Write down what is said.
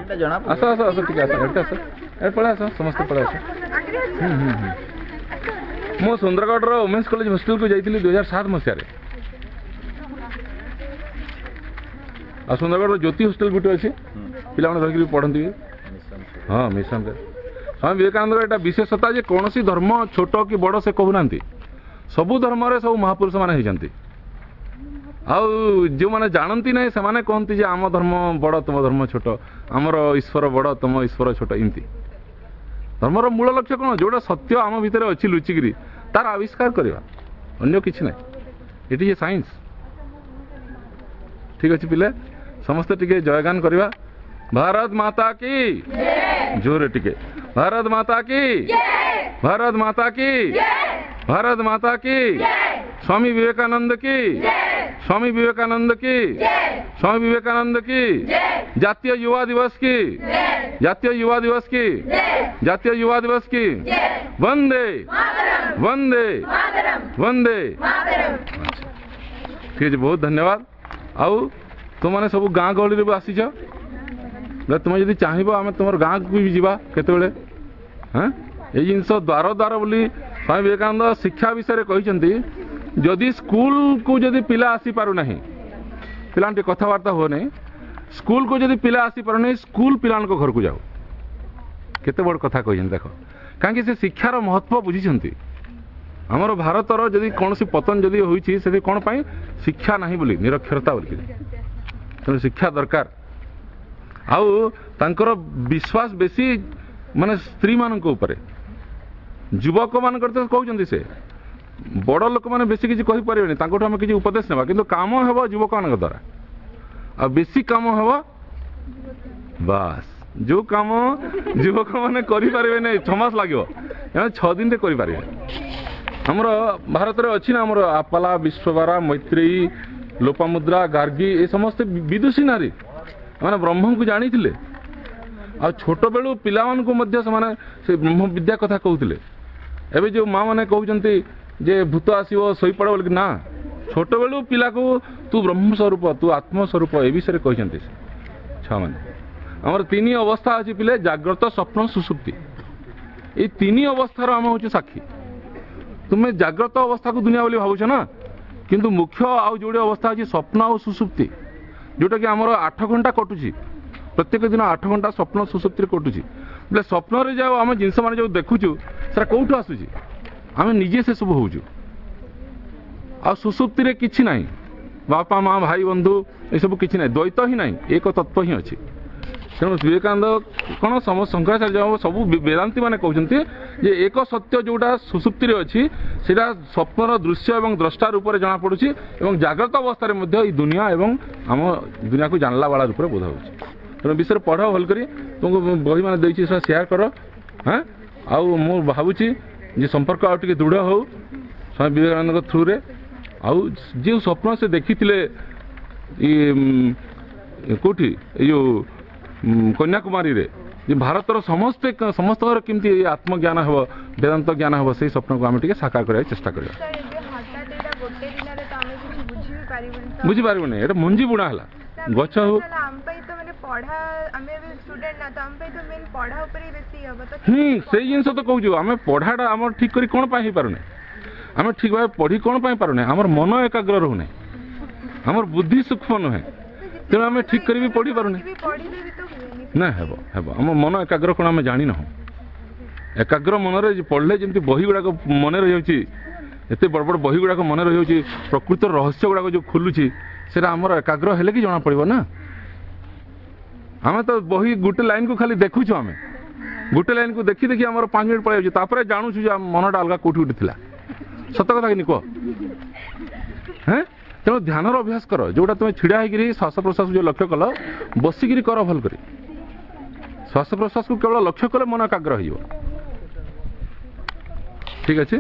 आस आस आस टे आस एट आस ए पड़े आस समस्त पड़े आस मो सुंदरगढ़ वोमेन्स कॉलेज हॉस्टल को जाइली 2007 मसीह आ सुंदरगढ़ ज्योति हॉस्टल गुटे अच्छे पिला धरिक पढ़ती हाँ मिशन स्वामी विवेकानंद एटा विशेषता जे कौन धर्म छोट कि बड़ से कहूना सबू धर्म सब महापुरुष मैंने जो मैंने जानती ना से कहते जे आम धर्म बड़ तुम धर्म छोट आमर ईश्वर बड़ तुम ईश्वर छोट इमती धर्मर मूल लक्ष्य कौन जोटा सत्य आम भितर अच्छी लुचिकी तार आविष्कार करवा अन्य किसी ना इट इज ए साइंस ठीक अच्छे पिले समस्ते टिके जयगान करवा भारत माता की जोरे टिके भारत माता की भारत माता की भारत माता की स्वामी विवेकानंद की स्वामी विवेकानंद की स्वामी विवेकानंद की जातीय युवा दिवस की जातीय युवा दिवस की जातीय युवा दिवस की वंदे वंदे वंदे ठीक है बहुत धन्यवाद आउ तुमने सब गाँ गहली भी आसीच तुम जब चाहब आम तुम गाँ को भी जावा केतबेले हाँ ये जिनस द्वार द्वार बोली स्वामी विवेकानंद शिक्षा विषय कहते जदि स्कूल को जदि पिला आसी पारु नहीं पिला कथबार्ता हो नहीं स्कूल को जदि पिला आसी पारु नहीं स्कूल पिला घर को जाओ केते बड़ कथा कहते देख कहीं से शिक्षार महत्व बुझी आमर भारतर जदि कौन पतन जदि होती से कौन पाई शिक्षा नहीं बोली निरक्षरता बोलिकी तेणु शिक्षा दरकार आउ तांकर विश्वास बेसी माने स्त्री मान युवक मान कहते से बड़ लोक मैंने बेसी किसी कहीपर आम किसी उपदेश ना कि कम हम युवक मान द्वारा आ बेसी कम हम बास जो कम युवक मैंने करें नहीं 6 मास लगे 6 दिन करें आमर भारत में अच्छी ना आमर आपाला विश्वबारा मैत्रेयी लोपामुद्रा गार्गी ये समस्त विदुषी नारी मैंने ब्रह्म को जानी थे आ छोट बेलू पिला से ब्रह्म विद्या कथा कहते एवं जो माँ मैंने कहते जे भूत आसो शोपड़ बोल ना छोट बेलू पिला को तू ब्रह्म स्वरूप तू आत्मस्वरूप ए विषय कहते छुआ मैंने आमर 3 अवस्था अच्छी पिले जाग्रत स्वप्न सुसुप्ति ये 3 अवस्थार आम हूँ साक्षी तुम्हें जाग्रत अवस्था को दुनिया बोली भावुच ना किंतु मुख्य आउ जोड़े अवस्था अच्छी स्वप्न और सुसुप्ति जोटा कि आमर 8 घंटा कटुची प्रत्येक दिन 8 घंटा स्वप्न सुसुप्ति कटुची बोले स्वप्न जो आम जिनस मान जो देखुचु से कौटू आसूची आम निजे से सब होचु आ सुसुप्ति किछि ना बापा माँ भाई बंधु ये सब किछि ना द्वैत ही ना एक तत्व ही अच्छी तेणु विवेकानंद कौन शंकराचार्य सब वेदांती मैंने कहते जे एक सत्य जोटा सुसुप्ति अच्छी सीटा स्वप्नर दृश्य और द्रष्टा रूप में जना पड़ुछि एवं जाग्रत अवस्था में दुनिया एवं आम दुनिया को जानला वाला रूप में बोध हो तेणु विषय पढ़ भल कर तुमको बही मैंने सेयार कर हाँ आउ मु भावुची जे संपर्क आउ टिके दृढ़ हो स्वामी विवेकानंद थ्रू रे आउ जो स्वप्न से देखी कौटी जो कन्याकुमारी रे जे भारतर समस्त केमती आत्मज्ञान हम वेदांत ज्ञान हम से स्वप्न को आम टे साकार करने चेष्टा कर बुझी पारबुनि ये मंजी बुणा है गछ हो से जिन तो कहूँ आम पढ़ाटा आम ठीक कर कौन पाई पारुने आम ठीक भाव पढ़ी कौन पाई पारुने आमर मन एकाग्र रोने आमर बुद्धि सूक्ष्म नुहे तेणु आम ठीक कर भी पढ़ी पारुने ना हेब आम मन एकाग्र कौन आम जानी ना एकाग्र मन पढ़ले जमी बही गुड़ाक मन रही एत बड़ बड़ बही गुड़ाक मन रही प्रकृत रहस्य गुड़ाक जो खोलुची से आमर एकाग्र हेले कि जना पड़ो ना आम तो बही गोटे लाइन को खाली देखुचु आम गोटे लाइन को देखी देखी आम 5 मिनट पड़े जापर जानूँ जो मनटा अलग कौटी गोटे थी सत कथा कि कह हाँ तेणु ध्यान अभ्यास कर जोटा तुम छिड़ा होकर श्वास प्रश्वास जो लक्ष्य कल बसिक कर भल कर श्वास प्रश्वास को केवल लक्ष्य कले मन एकाग्र हो ठीक अच्छे।